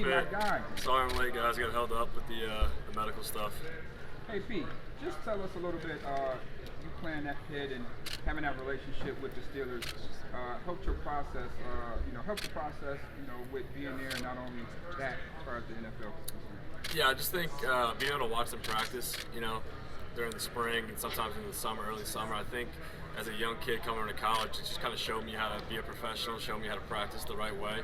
Pitt. my guy. Sorry I'm late, guys. Got held up with the medical stuff. Hey, Pete, just tell us a little bit, you playing at Pitt and having that relationship with the Steelers helped your process, helped the process, with being there and not only that as far as the NFL is concerned. Yeah, I just think being able to watch them practice, during the spring and sometimes in the summer, early summer, I think as a young kid coming into college, it just kind of showed me how to be a professional, showed me how to practice the right way.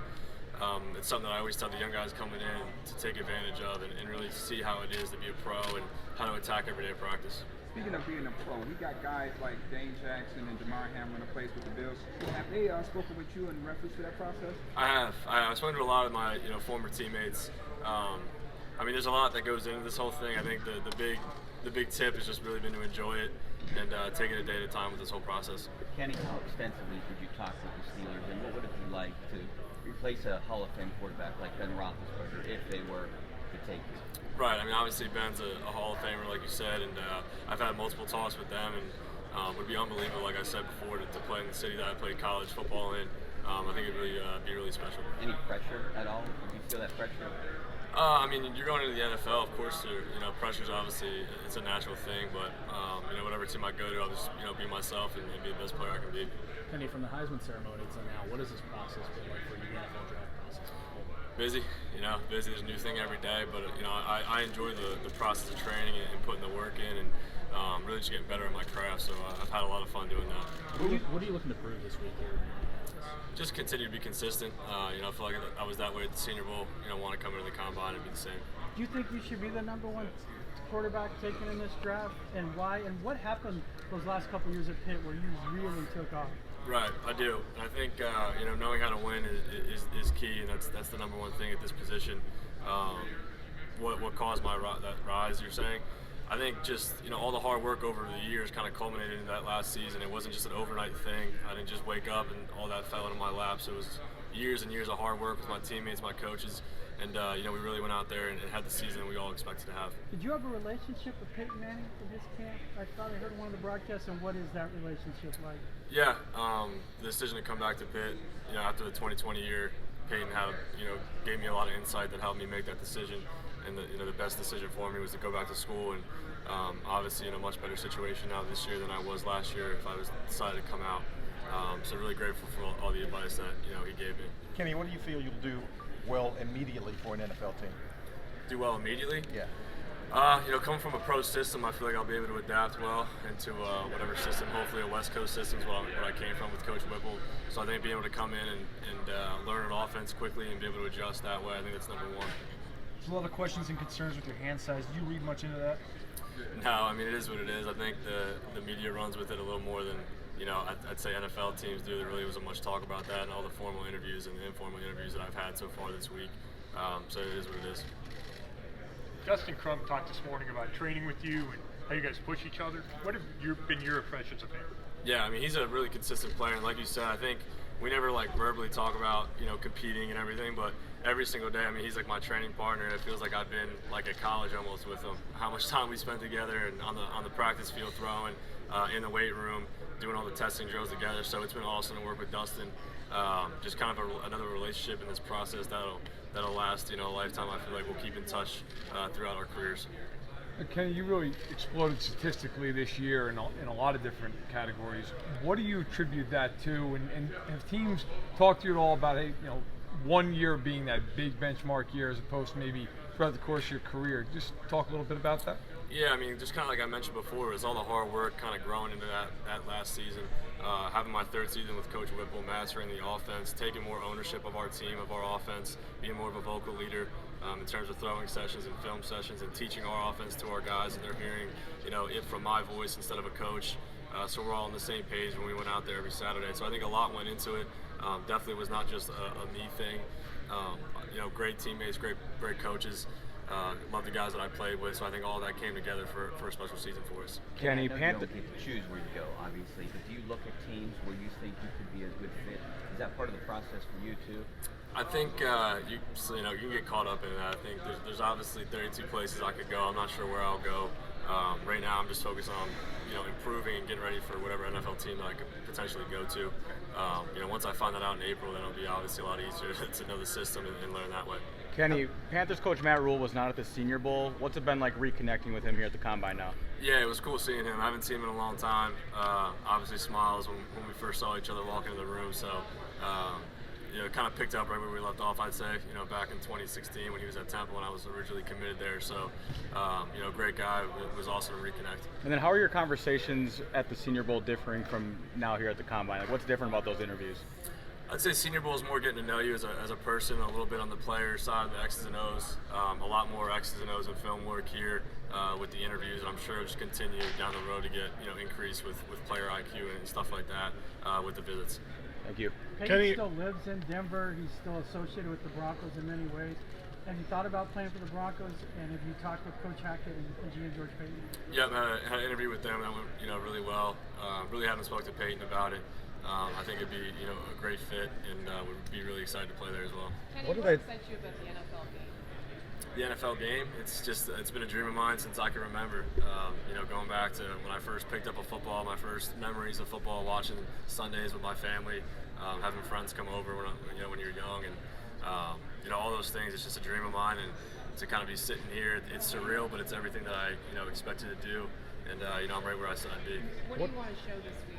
It's something that I always tell the young guys coming in to take advantage of and really see how it is to be a pro and how to attack every day of practice. Speaking of being a pro, we got guys like Dane Jackson and Damar Hamlin who plays with the Bills. Have they spoken with you in reference to that process? I have. I've spoken to a lot of my former teammates. There's a lot that goes into this whole thing. I think the big tip has just really been to enjoy it and take it a day at a time with this whole process. Kenny, how extensively did you talk with the Steelers, and what would it be like to replace a Hall of Fame quarterback like Ben Roethlisberger if they were to take you? Right. Obviously Ben's a Hall of Famer, like you said, and I've had multiple talks with them, and it would be unbelievable, like I said before, to play in the city that I played college football in. I think it'd really be really special. Any pressure at all? Do you feel that pressure? You're going into the NFL, of course. Pressure's obviously it's a natural thing, but whatever team I go to, I'll just be myself and be the best player I can be. Kenny, from the Heisman ceremony to now, what has this process been like for you, the NFL draft process? Busy, busy. There's a new thing every day, but I enjoy the process of training and putting the work in, and really just getting better at my craft. So I've had a lot of fun doing that. What are you looking to prove this week here? Just continue to be consistent. I feel like I was that way at the Senior Bowl. Want to come into the combine and be the same. Do you think you should be the number one quarterback taken in this draft, and why? And what happened those last couple years at Pitt where you really took off? Right, I do. I think knowing how to win is key, and that's the number one thing at this position. What caused that rise? You're saying? I think just all the hard work over the years kind of culminated in that last season. It wasn't just an overnight thing. I didn't just wake up and all that fell into my lap. So it was years and years of hard work with my teammates, my coaches, and we really went out there and had the season we all expected to have. Did you have a relationship with Peyton Manning for this camp? I thought I heard one of the broadcasts. And what is that relationship like? Yeah, the decision to come back to Pitt, after the 2020 year, Peyton gave me a lot of insight that helped me make that decision. And the best decision for me was to go back to school, and obviously in a much better situation now this year than I was last year if I was decided to come out. So really grateful for all the advice that he gave me. Kenny, what do you feel you'll do well immediately for an NFL team? Do well immediately? Yeah. Coming from a pro system, I feel like I'll be able to adapt well into whatever system. Hopefully a West Coast system is what I came from with Coach Whipple. So I think being able to come in and learn an offense quickly and be able to adjust that way, I think that's number one. There's a lot of questions and concerns with your hand size. Do you read much into that? No, it is what it is. I think the media runs with it a little more than I'd say NFL teams do. There really wasn't much talk about that in all the formal interviews and the informal interviews that I've had so far this week. So it is what it is. Justin Crump talked this morning about training with you and how you guys push each other. What have been your impressions of him? Yeah, he's a really consistent player, and like you said, I think we never verbally talk about competing and everything, but every single day, he's like my training partner, and it feels like I've been like at college almost with him. How much time we spent together and on the practice field throwing, in the weight room, doing all the testing drills together. So it's been awesome to work with Dustin. Just kind of another relationship in this process that'll last a lifetime. I feel like we'll keep in touch throughout our careers. Kenny, you really exploded statistically this year in a lot of different categories. What do you attribute that to? And have teams talked to you at all about 1 year being that big benchmark year as opposed to maybe throughout the course of your career? Just talk a little bit about that. Yeah, just kind of like I mentioned before, it was all the hard work kind of growing into that last season. Having my third season with Coach Whipple, mastering the offense, taking more ownership of our team, of our offense, being more of a vocal leader in terms of throwing sessions and film sessions, and teaching our offense to our guys, and they're hearing it from my voice instead of a coach. So we're all on the same page when we went out there every Saturday. So I think a lot went into it. Definitely was not just a me thing. Great teammates, great coaches. Love the guys that I played with, so I think all that came together for a special season for us. Kenny, you don't get to choose where you go, obviously, but do you look at teams where you think you could be a good fit? Is that part of the process for you too? I think you can get caught up in that. I think there's obviously 32 places I could go. I'm not sure where I'll go. Right now, I'm just focused on improving and getting ready for whatever NFL team that I could potentially go to. Once I find that out in April, then it'll be obviously a lot easier to know the system and learn that way. Kenny, Panthers coach Matt Rule was not at the Senior Bowl. What's it been like reconnecting with him here at the Combine now? Yeah, it was cool seeing him. I haven't seen him in a long time. Obviously smiles when we first saw each other walk into the room. So, it kind of picked up right where we left off, I'd say, back in 2016 when he was at Temple and I was originally committed there. So, great guy. It was awesome to reconnect. And then how are your conversations at the Senior Bowl differing from now here at the Combine? Like, what's different about those interviews? I'd say Senior Bowl is more getting to know you as a person, a little bit on the player side, the X's and O's. A lot more X's and O's and film work here with the interviews. And I'm sure it'll just continue down the road to get increase with player IQ and stuff like that with the visits. Thank you. Peyton still lives in Denver. He's still associated with the Broncos in many ways. Have you thought about playing for the Broncos? And have you talked with Coach Hackett and GM George Payton? Yep, had an interview with them that went really well. Really haven't spoken to Peyton about it. I think it'd be a great fit, and would be really excited to play there as well. Kenny, what excites you about the NFL game? The NFL game, it's been a dream of mine since I can remember. Going back to when I first picked up a football, my first memories of football, watching Sundays with my family, having friends come over when you're young, and all those things. It's just a dream of mine, and to kind of be sitting here, it's surreal, but it's everything that I expected to do, and I'm right where I said I'd be. What do you want to show this week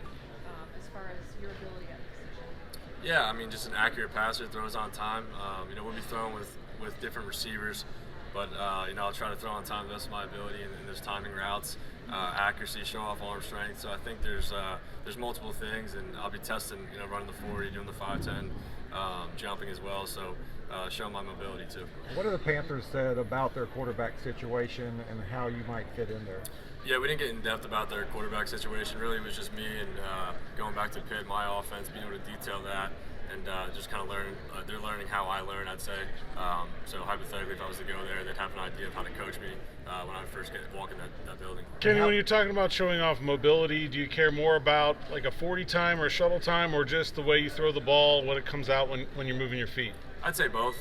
as far as your ability at position? Yeah, just an accurate passer, throws on time. We'll be throwing with different receivers, but I'll try to throw on time the best of my ability, and there's timing routes, accuracy, show off arm strength. So I think there's multiple things, and I'll be testing, running the 40, doing the 5'10", jumping as well. So showing my mobility too. What have the Panthers said about their quarterback situation and how you might fit in there? Yeah, we didn't get in depth about their quarterback situation. Really, it was just me and going back to Pitt, my offense, being able to detail that, and just kind of learning. They're learning how I learn, I'd say. So hypothetically, if I was to go there, they'd have an idea of how to coach me when I first walk in that building. Kenny, when you're talking about showing off mobility, do you care more about like a 40 time or a shuttle time, or just the way you throw the ball when it comes out when you're moving your feet? I'd say both.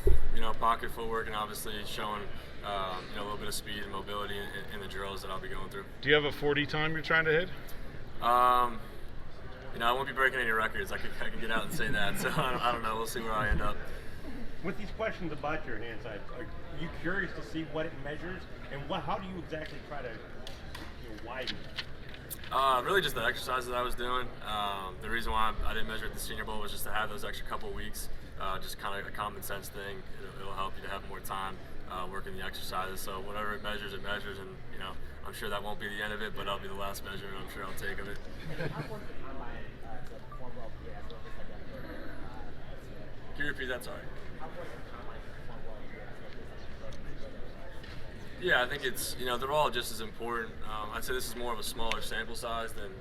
Pocket footwork and obviously showing a little bit of speed and mobility in the drills that I'll be going through. Do you have a 40 time you're trying to hit? I won't be breaking any records. I can get out and say that. So I don't know. We'll see where I end up. With these questions about your hand size, are you curious to see what it measures, and how do you exactly try to widen it? Really just the exercises that I was doing. The reason why I didn't measure at the Senior Bowl was just to have those extra couple weeks. Just kind of a common sense thing. It'll help you to have more time working the exercises. So whatever it measures, and I'm sure that won't be the end of it, but I'll be the last measurement I'm sure I'll take of it. Can you repeat that? Sorry. Yeah, I think it's, they're all just as important. I'd say this is more of a smaller sample size than,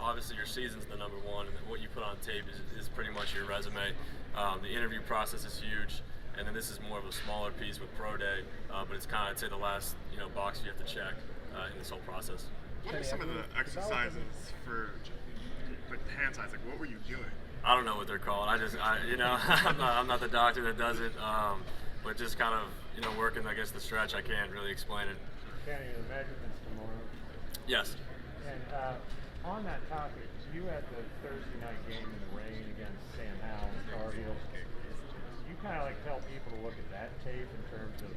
obviously your season's the number one, and what you put on tape is pretty much your resume. The interview process is huge, and then this is more of a smaller piece with Pro Day, but it's kind of, I'd say, the last, box you have to check in this whole process. What are some of the exercises for hand size? Like, what were you doing? I don't know what they're called. I'm not the doctor that does it, but just kind of, working, I guess, the stretch. I can't really explain it. Kenny, the measurements tomorrow. Yes. And on that topic, you had the Thursday night game in the rain against Sam Howell and Tar Heels. You kind of tell people to look at that tape in terms of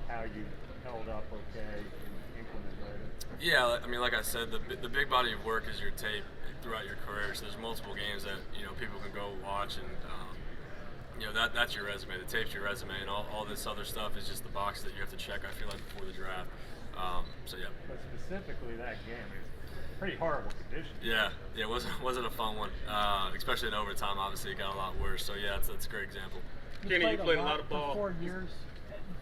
how you held up okay and implement later. Yeah, like I said, the big body of work is your tape throughout your career. So there's multiple games that people can go watch, and that's your resume. The tape's your resume, and all this other stuff is just the box that you have to check. I feel like before the draft. So yeah. But specifically that game, it's pretty horrible conditions. Yeah, it wasn't a fun one, especially in overtime. Obviously, it got a lot worse. So yeah, that's a great example. Kenny, you played a lot of ball for 4 years,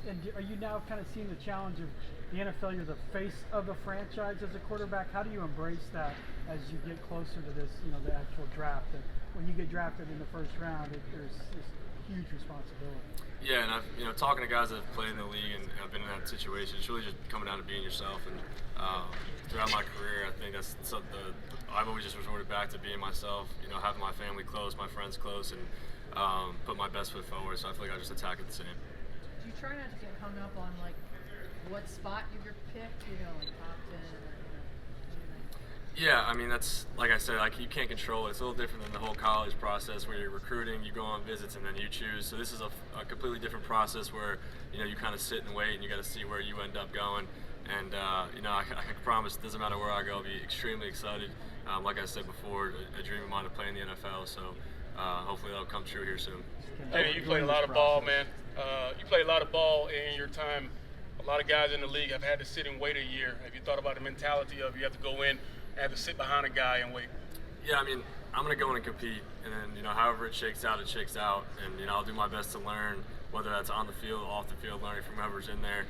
and are you now kind of seeing the challenge of the NFL? You're the face of the franchise as a quarterback. How do you embrace that as you get closer to this, the actual draft? And when you get drafted in the first round, there's this huge responsibility. Yeah, and I've talking to guys that have played in the league and have been in that situation. It's really just coming down to being yourself. And throughout my career, I think that's something I've always just resorted back to being myself. Having my family close, my friends close, and put my best foot forward. So I feel like I just attack it the same. Do you try not to get hung up on what spot you're picked? Top 10. Yeah, I mean, that's, like I said, you can't control it. It's a little different than the whole college process where you're recruiting, you go on visits, and then you choose. So this is a completely different process where, you kind of sit and wait, and you got to see where you end up going. And, I can promise it doesn't matter where I go, I'll be extremely excited. Like I said before, a dream of mine to play in the NFL, so hopefully that'll come true here soon. Kenny, you played a lot of ball, man. You played a lot of ball in your time. A lot of guys in the league have had to sit and wait a year. Have you thought about the mentality of you have to go in and have to sit behind a guy and wait? Yeah, I mean, I'm going to go in and compete, and then, however it shakes out, and, I'll do my best to learn, whether that's on the field, off the field, learning from whoever's in there.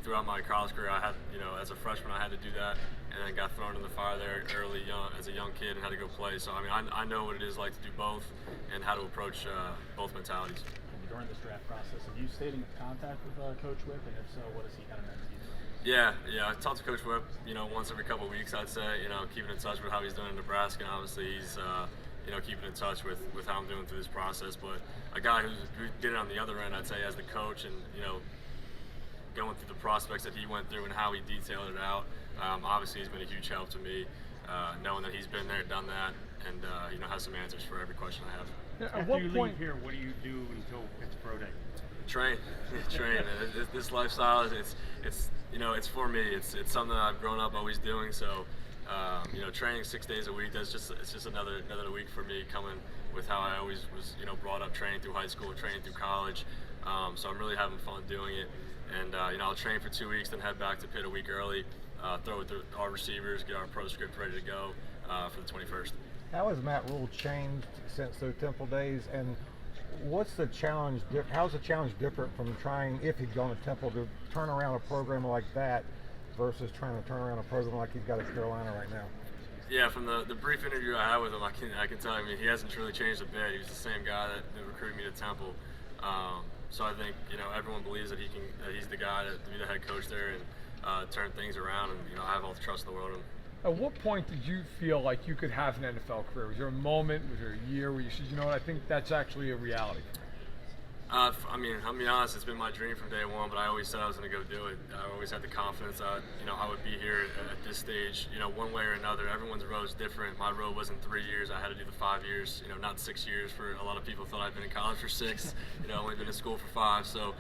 Throughout my college career, I had, as a freshman, I had to do that, and then got thrown in the fire there early, as a young kid, and had to go play. So, I mean, I know what it is like to do both, and how to approach both mentalities. During this draft process, have you stayed in contact with Coach Whip, and if so, what has he kind of meant to you? Yeah, I talk to Coach Whip, once every couple of weeks, I'd say, keeping in touch with how he's doing in Nebraska, and obviously he's, keeping in touch with how I'm doing through this process. But a guy who did it on the other end, I'd say, as the coach, and, going through the prospects that he went through and how he detailed it out, obviously he's been a huge help to me, knowing that he's been there, done that, and, has some answers for every question I have. After you leave here, what do you do until it's pro day? Train. This lifestyle it's for me. It's something that I've grown up always doing. So, training 6 days a week. It's just another week for me, coming with how I always was, brought up, training through high school, training through college. So I'm really having fun doing it. And I'll train for 2 weeks, then head back to Pitt a week early, throw with our receivers, get our pro script ready to go for the 21st. How has Matt Rule changed since those Temple days, and what's the challenge? How's the challenge different from trying, if he'd gone to Temple, to turn around a program like that versus trying to turn around a program like he's got at Carolina right now? Yeah, from the brief interview I had with him, I can tell you, he hasn't really changed a bit. He was the same guy that recruited me to Temple. So I think everyone believes that he's the guy to be the head coach there and turn things around, and I have all the trust in the world in him. At what point did you feel like you could have an NFL career? Was there a moment, was there a year where you said, I think that's actually a reality? I'll be honest, it's been my dream from day one, but I always said I was going to go do it. I always had the confidence that, I would be here at this stage, one way or another. Everyone's road is different. My road wasn't 3 years. I had to do the 5 years, not 6 years. For a lot of people thought I'd been in college for 6, only been in school for 5. So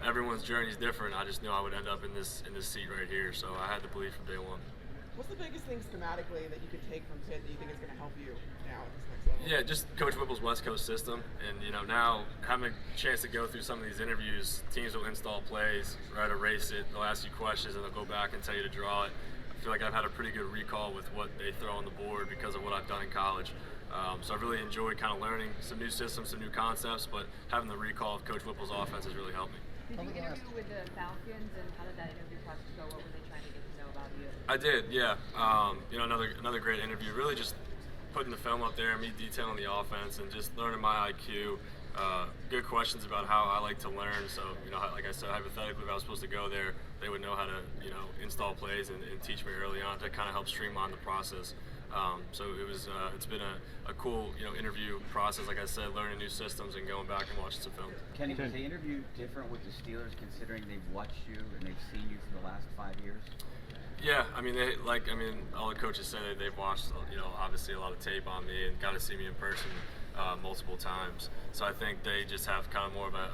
everyone's journey is different. I just knew I would end up in this seat right here. So I had to believe from day one. What's the biggest thing schematically that you could take from Pitt that you think is going to help you now at this next level? Yeah, just Coach Whipple's West Coast system, and now having a chance to go through some of these interviews, teams will install plays, right, erase it, they'll ask you questions, and they'll go back and tell you to draw it. I feel like I've had a pretty good recall with what they throw on the board because of what I've done in college. So I've really enjoyed kind of learning some new systems, some new concepts, but having the recall of Coach Whipple's offense has really helped me. Did you interview with the Falcons, and how did that interview process go? What were they trying to get to know about you? I did, yeah. Another great interview. Really just putting the film up there, me detailing the offense, and just learning my IQ. Good questions about how I like to learn. So, like I said, hypothetically, if I was supposed to go there, they would know how to, install plays and teach me early on to kind of help streamline the process. So it's been a cool, interview process. Like I said, learning new systems and going back and watching some film. Kenny, was the interview different with the Steelers, considering they've watched you and they've seen you for the last 5 years? Yeah, all the coaches said that they've watched, obviously a lot of tape on me and got to see me in person multiple times. So I think they just have kind of more of a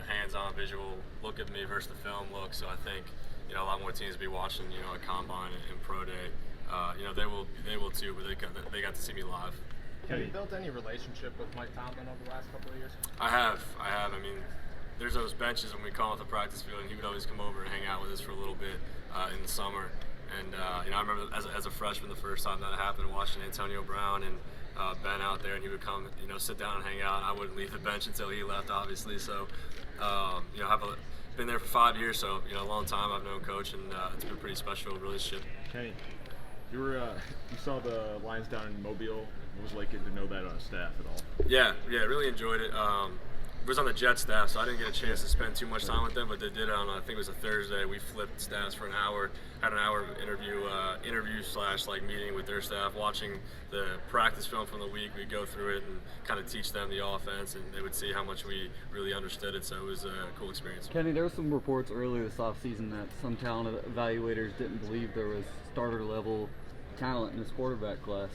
hands-on visual look at me versus the film look. So I think, a lot more teams will be watching, a combine and pro day. They will too, but they got to see me live. Have you built any relationship with Mike Tomlin over the last couple of years? I have. There's those benches when we call it the practice field, and he would always come over and hang out with us for a little bit in the summer. And I remember as a freshman, the first time that happened, watching Antonio Brown and Ben out there, and he would come, sit down and hang out. And I wouldn't leave the bench until he left, obviously. So, been there for 5 years, so a long time. I've known Coach, and it's been a pretty special relationship. Kenny, you saw the Lions down in Mobile. What was it like to know that staff at all? Yeah, really enjoyed it. Was on the Jet staff, so I didn't get a chance to spend too much time with them, but they did on, I think it was a Thursday. We flipped staffs for an hour, had an hour interview / meeting with their staff, watching the practice film from the week. We'd go through it and kind of teach them the offense, and they would see how much we really understood it, so it was a cool experience. Kenny, there were some reports earlier this offseason that some talent evaluators didn't believe there was starter level talent in this quarterback class.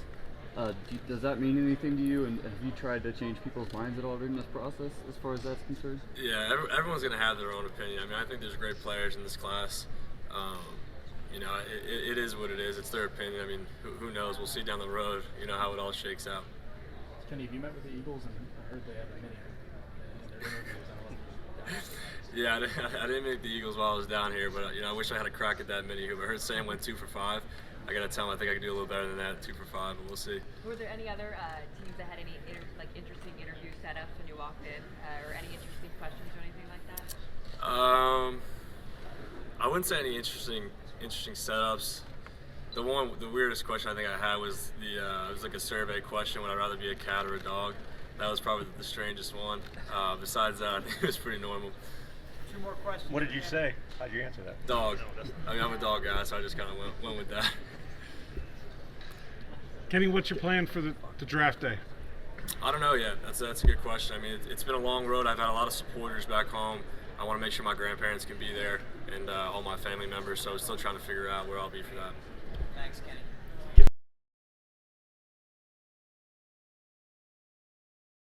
Does that mean anything to you? And have you tried to change people's minds at all during this process, as far as that's concerned? Yeah, everyone's going to have their own opinion. I mean, I think there's great players in this class. You know, it is what it is. It's their opinion. I mean, who knows? We'll see down the road, you know, how it all shakes out. Kenny, have you met with the Eagles? And I heard they have a mini. Yeah, I didn't make the Eagles while I was down here, but you know, I wish I had a crack at that mini hoop. I heard Sam went 2 for 5. I gotta tell him I think I could do a little better than that, 2 for 5, but we'll see. Were there any other teams that had any interesting interview setups when you walked in, or any interesting questions or anything like that? I wouldn't say any interesting setups. The weirdest question I think I had was it was like a survey question: would I rather be a cat or a dog? That was probably the strangest one. Besides that, I think it was pretty normal. 2 more questions. What did you say? How'd you answer that? Dog. I mean, I'm a dog guy, so I just kind of went with that. Kenny, what's your plan for the draft day? I don't know yet. That's a good question. I mean, it's been a long road. I've had a lot of supporters back home. I want to make sure my grandparents can be there and all my family members. So I'm still trying to figure out where I'll be for that. Thanks, Kenny.